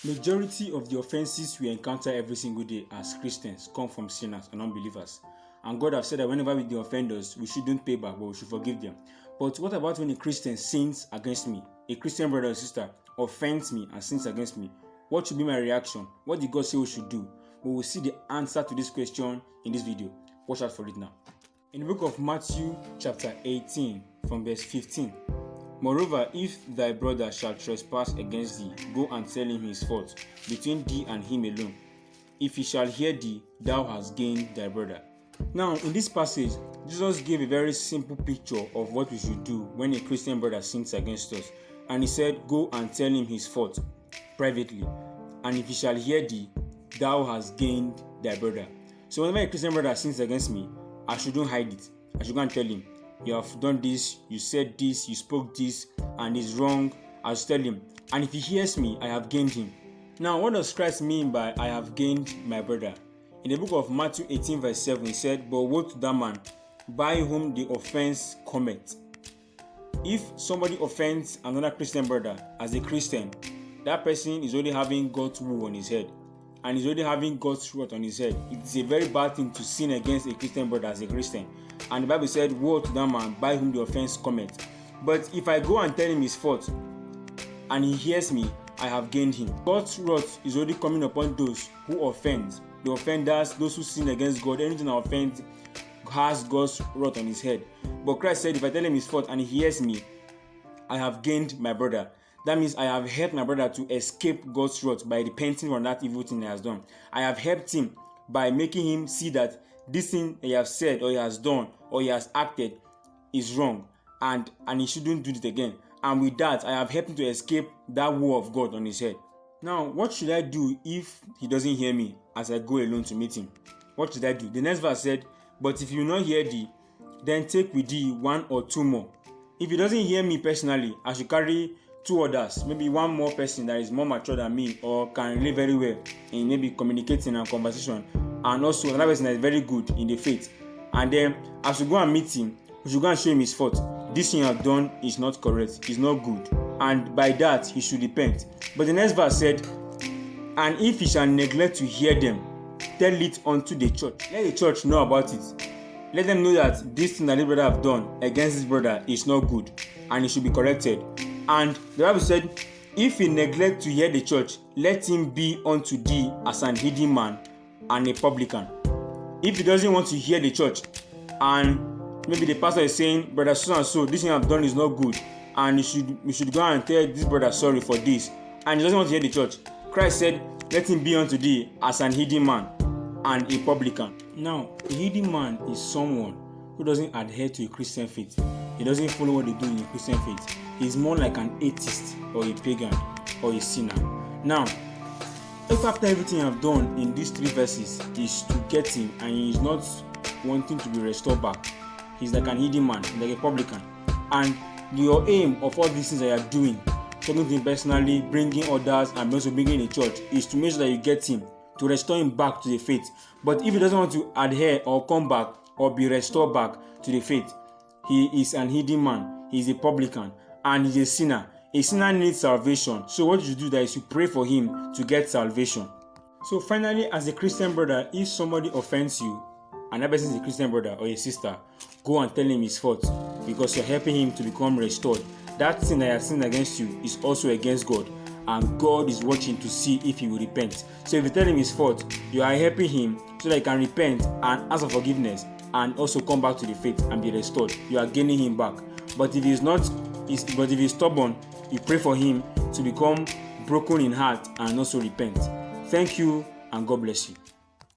Majority of the offenses we encounter every single day as Christians come from sinners and unbelievers. And God has said that whenever they offend us, we shouldn't pay back, but we should forgive them. But what about when a Christian sins against me? A Christian brother or sister offends me and sins against me. What should be my reaction? What did God say we should do? We will see the answer to this question in this video. Watch out for it now. In the book of Matthew chapter 18 from verse 15. Moreover, if thy brother shall trespass against thee, go and tell him his fault, between thee and him alone. If he shall hear thee, thou hast gained thy brother. Now, in this passage, Jesus gave a very simple picture of what we should do when a Christian brother sins against us. And he said, go and tell him his fault privately. And if he shall hear thee, thou hast gained thy brother. So whenever a Christian brother sins against me, I shouldn't hide it. I should go and tell him, you have done this, you said this, you spoke this, and it's wrong. I should tell him. And if he hears me, I have gained him. Now, what does Christ mean by I have gained my brother? In the book of Matthew 18 verse 7, he said, but woe to that man by whom the offense cometh. If somebody offends another Christian brother as a Christian, that person is already having God's woe on his head. And he's already having God's wrath on his head. It is a very bad thing to sin against a Christian brother as a Christian. And the Bible said, woe to that man by whom the offense cometh. But if I go and tell him his fault, and he hears me, I have gained him. God's wrath is already coming upon those who offend. The offenders, those who sin against God, anything that offends has God's wrath on his head. But Christ said, if I tell him his fault and he hears me, I have gained my brother. That means I have helped my brother to escape God's wrath by repenting from that evil thing he has done. I have helped him by making him see that this thing he has said or he has done or he has acted is wrong and he shouldn't do it again. And with that, I have helped him to escape that woe of God on his head. Now, what should I do if he doesn't hear me as I go alone to meet him? What should I do? The next verse said, but if you will not hear thee, then take with thee one or two more. If he doesn't hear me personally, I should carry two others, maybe one more person that is more mature than me or can relate very well in maybe communicating and conversation, and also another person that is very good in the faith. And then I should go and meet him. We should go and show him his fault. This thing you have done is not correct, it's not good, and by that he should repent. But the next verse said, and if he shall neglect to hear them, tell it unto the church. Let the church know about it. Let them know that this thing that this brother have done against this brother is not good and it should be corrected. And the Bible said, if he neglect to hear the church, let him be unto thee as an hidden man and a publican. If he doesn't want to hear the church, and maybe the pastor is saying, brother so and so, this thing I've done is not good, and you should go and tell this brother sorry for this, and he doesn't want to hear the church, Christ said, let him be unto thee as an hidden man and a publican. Now, a hidden man is someone who doesn't adhere to a Christian faith. He doesn't follow what they do in a Christian faith. He's more like an atheist or a pagan or a sinner. Now, if after everything I've done in these three verses is to get him and he is not wanting to be restored back, he's like an hidden man, like a publican. And your aim of all these things that you're doing, talking to him personally, bringing others, and also bringing the church, is to make sure that you get him, to restore him back to the faith. But if he doesn't want to adhere or come back or be restored back to the faith, he is an hidden man, he is a publican, and he's a sinner. A sinner needs salvation. So what you do that is you pray for him to get salvation. So finally, as a Christian brother, if somebody offends you, and that person is a Christian brother or a sister, go and tell him his fault, because you're helping him to become restored. That sin that has sinned against you is also against God, and God is watching to see if he will repent. So if you tell him his fault, you are helping him so that he can repent and ask for forgiveness and also come back to the faith and be restored. You are gaining him back. But if he's stubborn, you pray for him to become broken in heart and also repent. Thank you, and God bless you.